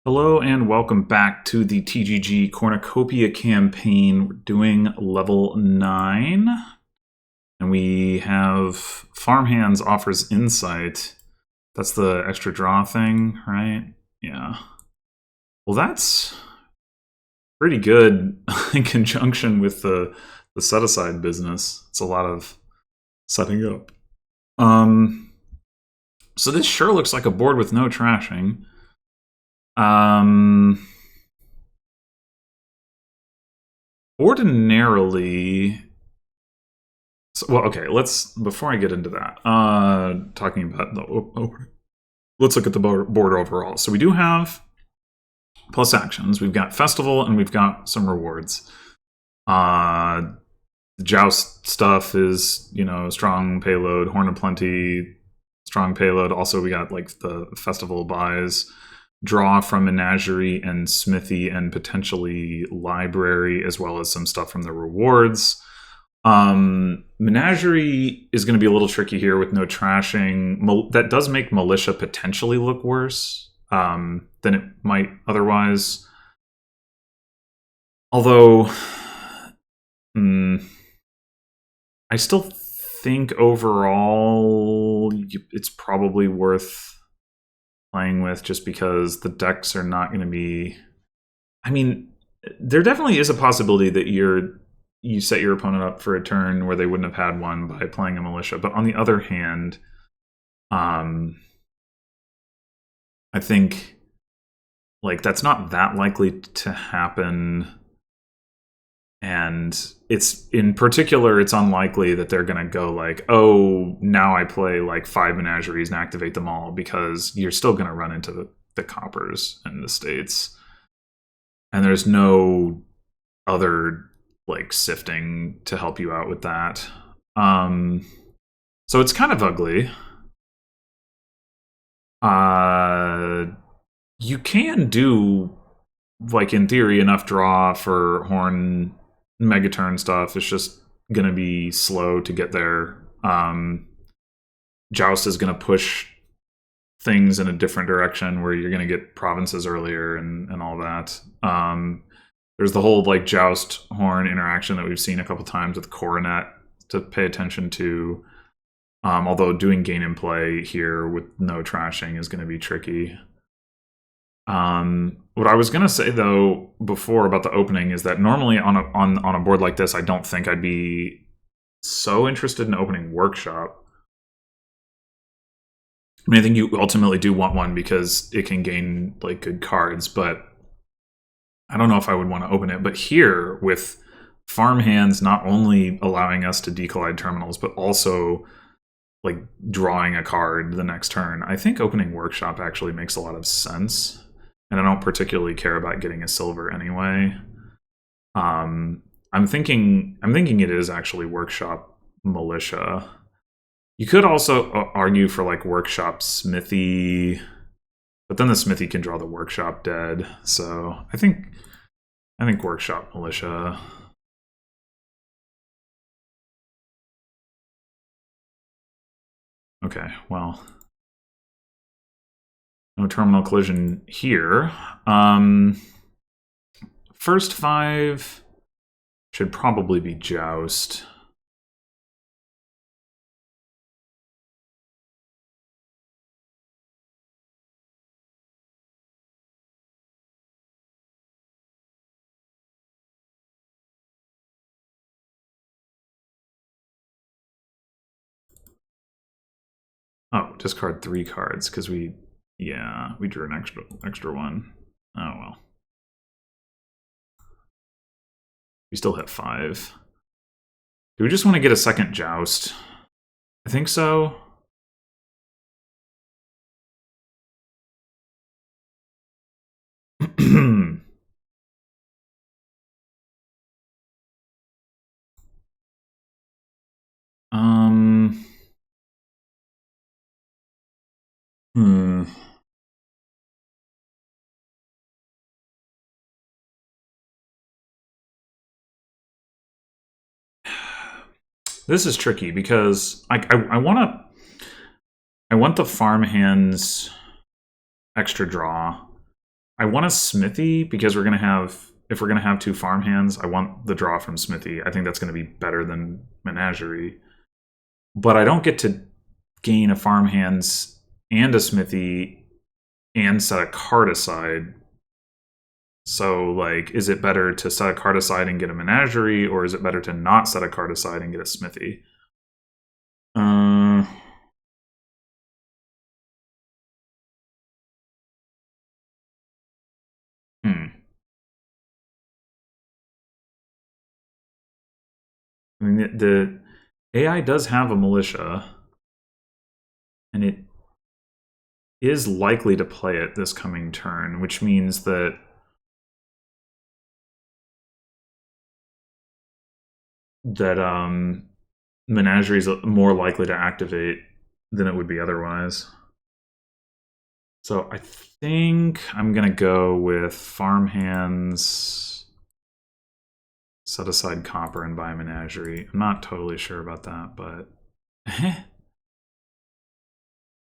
Hello and welcome back to the TGG Cornucopia campaign. We're doing level 9. And we have Farmhands offers insight. That's the extra draw thing, right? Yeah. Well, that's pretty good in conjunction with the set-aside business. It's a lot of setting up. So this sure looks like a board with no trashing. Ordinarily, well, okay, before I get into that, talking about let's look at the board overall. So we do have plus actions. We've got festival and we've got some rewards. The joust stuff is, strong payload, horn of plenty, strong payload. Also, we got like the festival buys. Draw from Menagerie and Smithy and potentially Library, as well as some stuff from the rewards. Menagerie is going to be a little tricky here with no trashing. That does make Militia potentially look worse than it might otherwise. Although, I still think overall it's probably worth playing with, just because the decks are not going to be... I mean, there definitely is a possibility that you set your opponent up for a turn where they wouldn't have had one by playing a Militia. But on the other hand, I think like that's not that likely to happen. And it's unlikely that they're going to go like, oh, now I play like 5 Menageries and activate them all, because you're still going to run into the coppers and the states. And there's no other like sifting to help you out with that. So it's kind of ugly. You can do, like, in theory, enough draw for Horn Megaturn stuff. It's just going to be slow to get there. Joust is going to push things in a different direction where you're going to get provinces earlier and all that. There's the whole like Joust Horn interaction that we've seen a couple times with Coronet to pay attention to. Although doing gain and play here with no trashing is going to be tricky. What I was going to say, though, before about the opening is that normally on a board like this, I don't think I'd be so interested in opening Workshop. I mean, I think you ultimately do want one because it can gain like good cards, but I don't know if I would want to open it. But here, with Farmhands not only allowing us to decollide terminals, but also like drawing a card the next turn, I think opening Workshop actually makes a lot of sense. And I don't particularly care about getting a silver anyway. I'm thinking it is actually Workshop Militia. You could also argue for like Workshop Smithy, but then the Smithy can draw the Workshop dead. So I think Workshop Militia. Okay, well, no terminal collision here. First 5 should probably be Joust. Oh, discard 3 cards because we drew an extra one. Oh well. We still have 5. Do we just want to get a second Joust? I think so. This is tricky because I want the Farmhands extra draw. I want a Smithy because we're gonna have, if we're gonna have two farmhands, I want the draw from Smithy. I think that's gonna be better than Menagerie. But I don't get to gain a farmhands and a Smithy and set a card aside. So, like, is it better to set a card aside and get a Menagerie, or is it better to not set a card aside and get a Smithy? Hmm. I mean, the AI does have a militia, and it is likely to play it this coming turn, which means that Menagerie is more likely to activate than it would be otherwise. So I think I'm gonna go with farmhands, set aside copper, and buy Menagerie. I'm not totally sure about that, but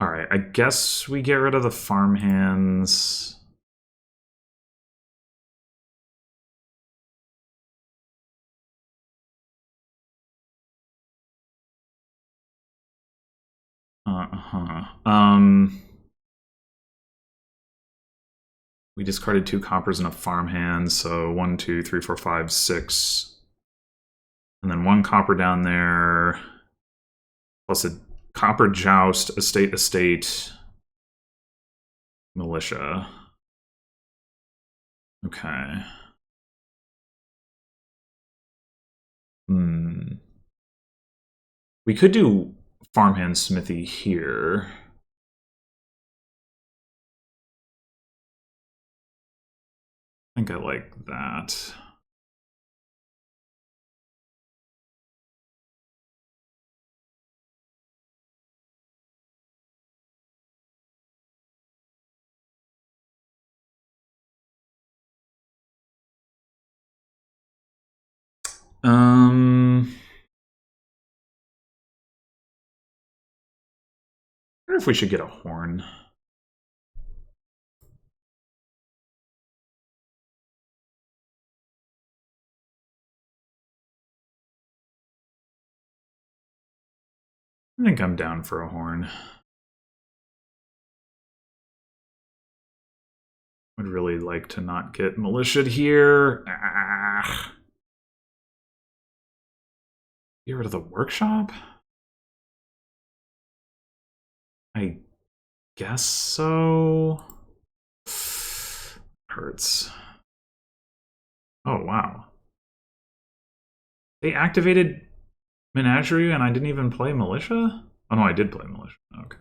all right. I guess we get rid of the farmhands. We discarded 2 coppers and a farmhand, so 1, 2, 3, 4, 5, 6. And then 1 copper down there, plus a copper joust, estate, militia. Okay. We could do farmhand smithy here. I think I like that. I wonder if we should get a horn. I think I'm down for a horn. Would really like to not get militia'd here. Get rid of the workshop? I guess so. Hurts. Oh, wow. They activated Menagerie and I didn't even play militia? Oh no, I did play militia. Okay.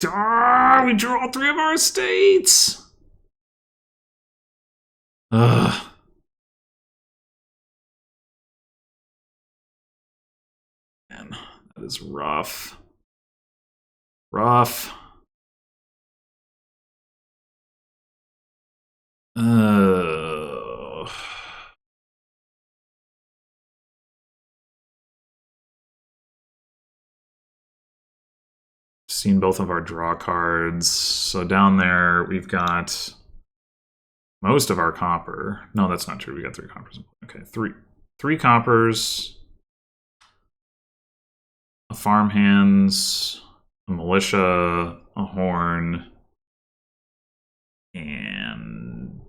Ah, we drew all 3 of our estates! Ugh. Man, that is rough. Rough. Seen both of our draw cards. So down there, we've got most of our copper. No, that's not true. We got 3 coppers. Okay, three coppers, a farmhands, a militia, a horn, and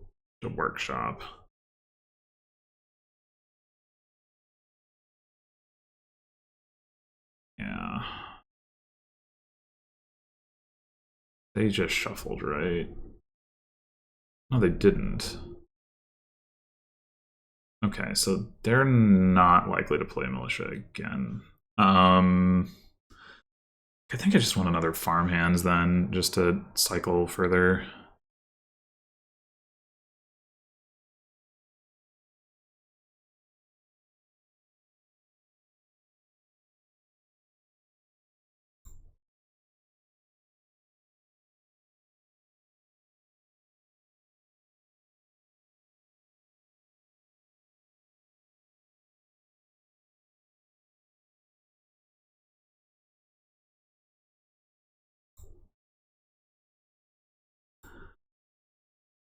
a workshop. Yeah. They just shuffled, right? No, they didn't. Okay, so they're not likely to play militia again. I think I just want another farmhands then, just to cycle further.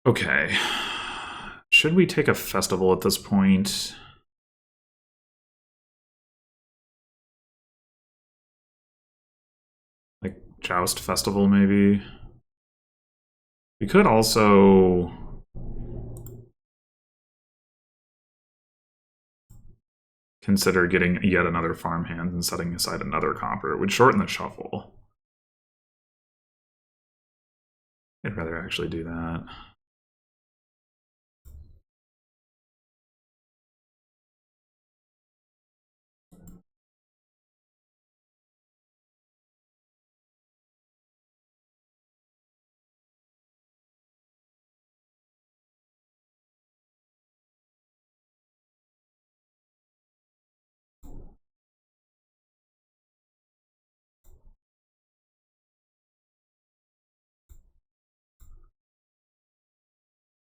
Okay. Should we take a festival at this point? Like Joust Festival, maybe? We could also... consider getting yet another farmhand and setting aside another copper. It would shorten the shuffle. I'd rather actually do that.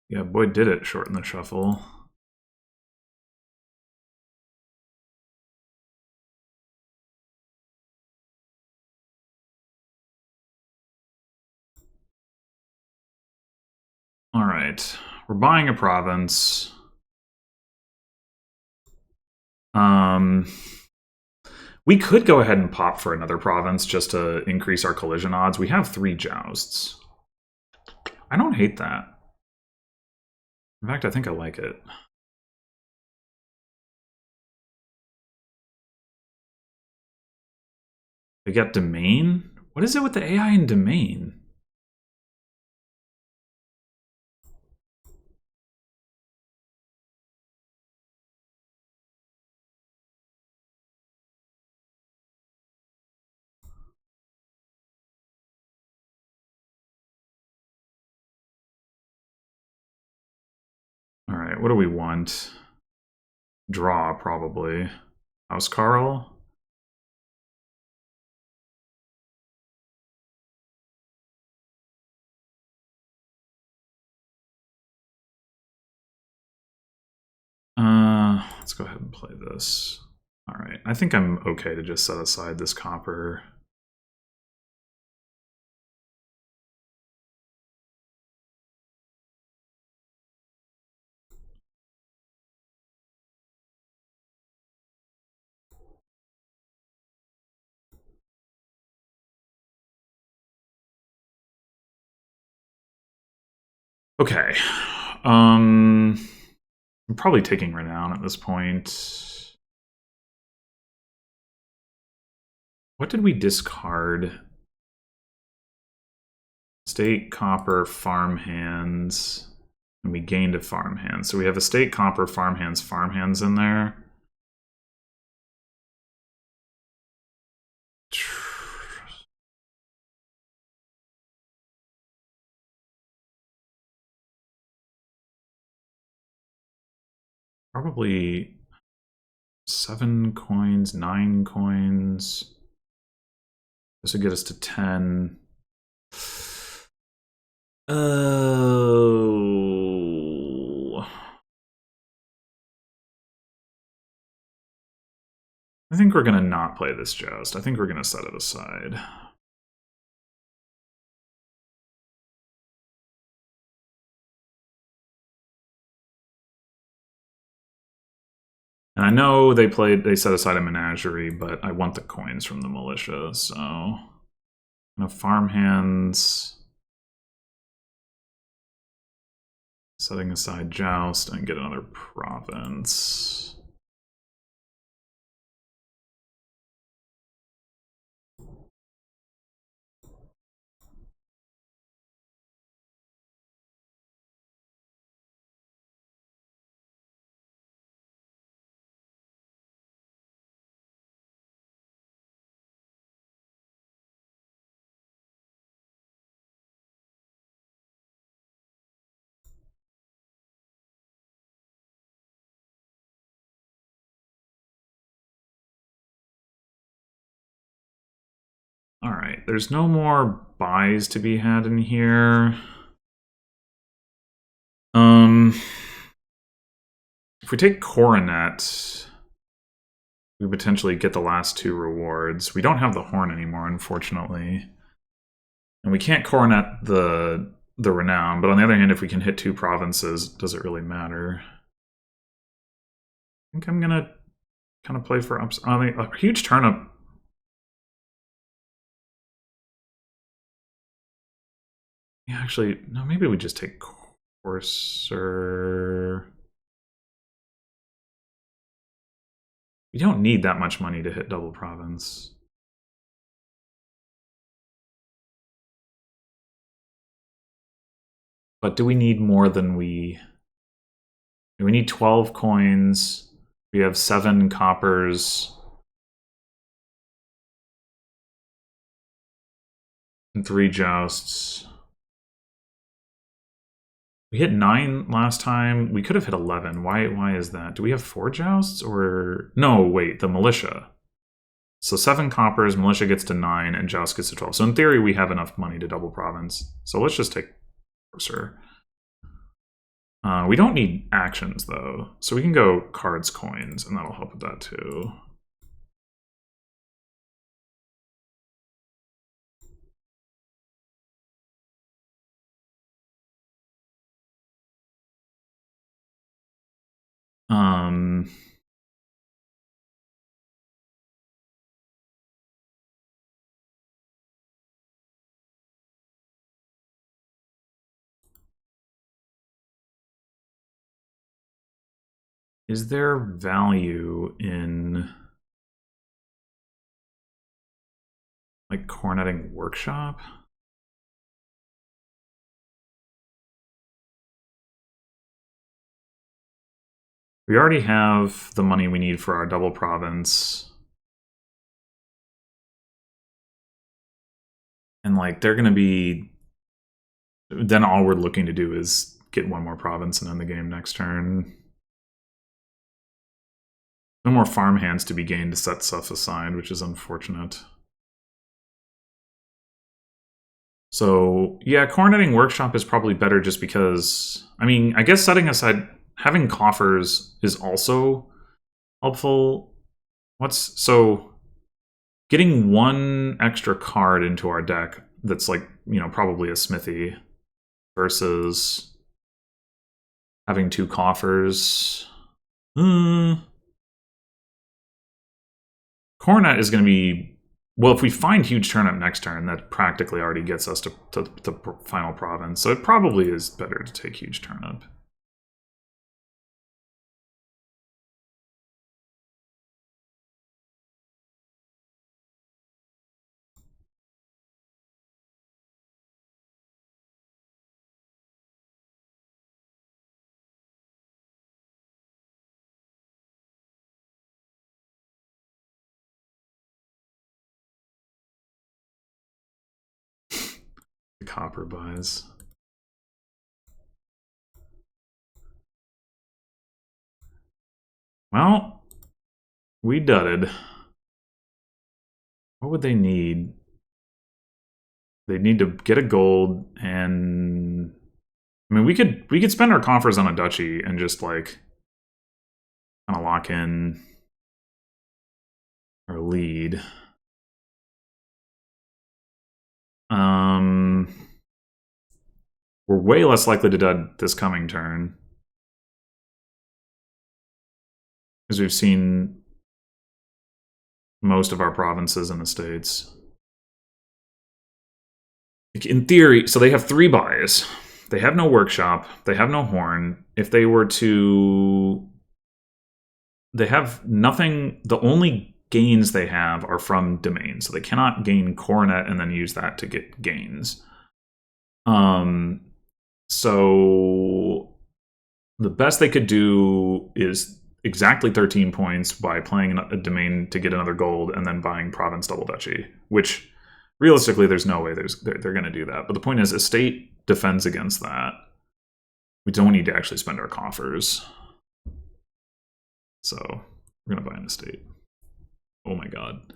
Yeah, boy, did it shorten the shuffle. All right, we're buying a province. We could go ahead and pop for another province just to increase our collision odds. We have 3 jousts. I don't hate that. In fact, I think I like it. They get domain? What is it with the AI and domain? All right, what do we want? Draw, probably. House Carl? Let's go ahead and play this. All right, I think I'm okay to just set aside this copper. Okay. I'm probably taking Renown at this point. What did we discard? State, copper, farmhands. And we gained a farmhand. So we have a state, copper, farmhands in there. Probably 7 coins, 9 coins. This would get us to 10. Oh. I think we're going to not play this joust. I think we're going to set it aside. And I know they set aside a menagerie, but I want the coins from the militia, so farmhands, setting aside joust, and get another province. All right, there's no more buys to be had in here. If we take Coronet, we potentially get the last 2 rewards. We don't have the horn anymore, unfortunately. And we can't Coronet the the renown, but on the other hand, if we can hit 2 provinces, does it really matter? I think I'm gonna kind of play for ups. I mean, a huge turnip. Yeah, actually, no, maybe we just take Courser. We don't need that much money to hit double province. But do we need more than we need 12 coins. We have 7 coppers. And 3 jousts. We hit 9 last time. We could have hit 11. Why is that? Do we have 4 jousts or no, wait, the militia. So 7 coppers, militia gets to 9, and joust gets to 12. So in theory, we have enough money to double province. So let's just take Courser. We don't need actions, though. So we can go cards, coins, and that'll help with that, too. Is there value in like Cornetting Workshop? We already have the money we need for our double province. And like they're gonna be, then all we're looking to do is get 1 more province and end the game next turn. No more farm hands to be gained to set stuff aside, which is unfortunate. So yeah, Cornetting Workshop is probably better just because, I mean, I guess setting aside, having coffers is also helpful. So getting 1 extra card into our deck that's like, you know, probably a smithy versus having 2 coffers. Cornet is going to be, well, if we find huge turnip next turn, that practically already gets us to the final province. So it probably is better to take huge turnip. The copper buys. Well, we dudded. What would they need? They'd need to get a gold, and I mean we could spend our coffers on a duchy and just like kind of lock in our lead. We're way less likely to dud this coming turn, because we've seen most of our provinces in the States. In theory, so they have 3 buys. They have no workshop. They have no horn. If they were to... They have nothing... The only gains they have are from domains. So they cannot gain Coronet and then use that to get gains. So the best they could do is exactly 13 points by playing a domain to get another gold and then buying province double duchy, which realistically there's no way they're going to do that. But the point is, estate defends against that. We don't need to actually spend our coffers. So we're going to buy an estate. Oh my god.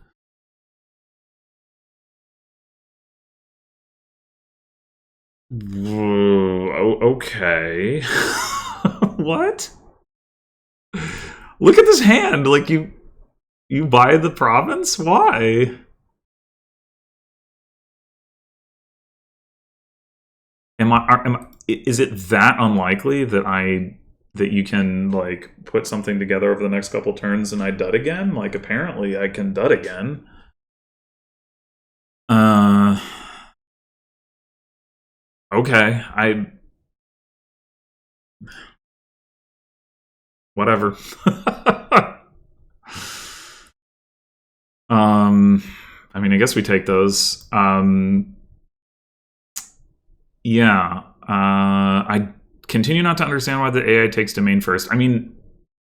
Whoa, okay. What? Look at this hand. Like you buy the province? Why? is it that unlikely that you can like put something together over the next couple turns and I dud again? Like apparently I can dud again. Okay, whatever. I mean, I guess we take those. Yeah. I continue not to understand why the AI takes domain first. I mean,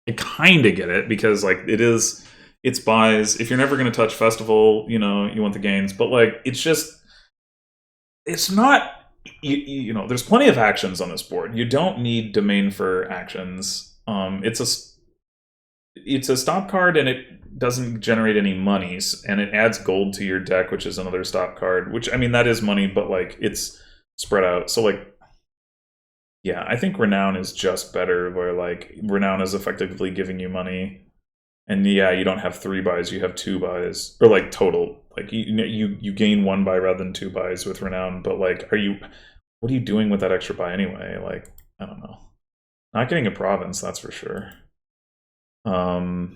I kind of get it because like it's buys. If you're never going to touch festival, you know, you want the gains, but like it's not. You know, there's plenty of actions on this board. You don't need domain for actions. It's a stop card and it doesn't generate any monies, and it adds gold to your deck, which is another stop card, which I mean that is money, but like it's spread out. So like yeah, I think Renown is just better, where like Renown is effectively giving you money. And yeah, you don't have 3 buys, you have 2 buys. Or like total. Like you gain 1 buy rather than 2 buys with Renown, but like what are you doing with that extra buy anyway? Like, I don't know. Not getting a province, that's for sure. I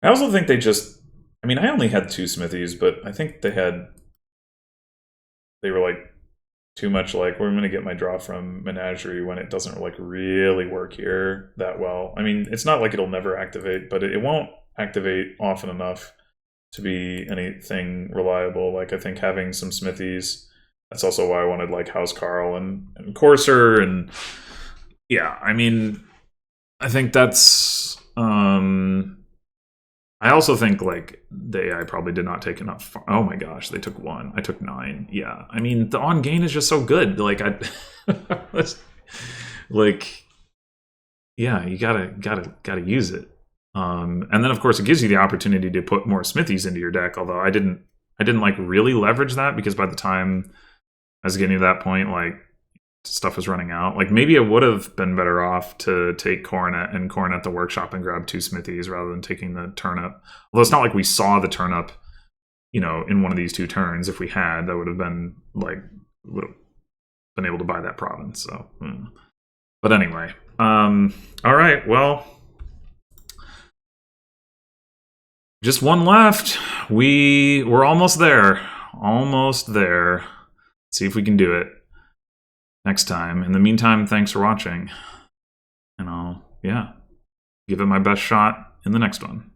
also think they just, I mean, I only had 2 smithies, but I think they were like too much like, we're going to get my draw from Menagerie when it doesn't like really work here that well. I mean, it's not like it'll never activate, but it won't activate often enough to be anything reliable. Like I think having some smithies, that's also why I wanted like House Carl and Courser, and yeah, I mean, I think that's I also think like the AI probably did not take enough. Oh my gosh, they took 1. I took 9. Yeah, I mean the on gain is just so good. Like like yeah, you gotta use it. And then of course it gives you the opportunity to put more smithies into your deck. Although I didn't like really leverage that because by the time I was getting to that point, like stuff was running out. Like maybe it would have been better off to take Coronet and Coronet the Workshop and grab 2 smithies rather than taking the turnip. Although it's not like we saw the turnip, you know, in one of these 2 turns. If we had, that would have been like would have been able to buy that province. So, but anyway, all right. Well, just 1 left. We're almost there. Almost there. See if we can do it next time. In the meantime, thanks for watching. And I'll, yeah, give it my best shot in the next one.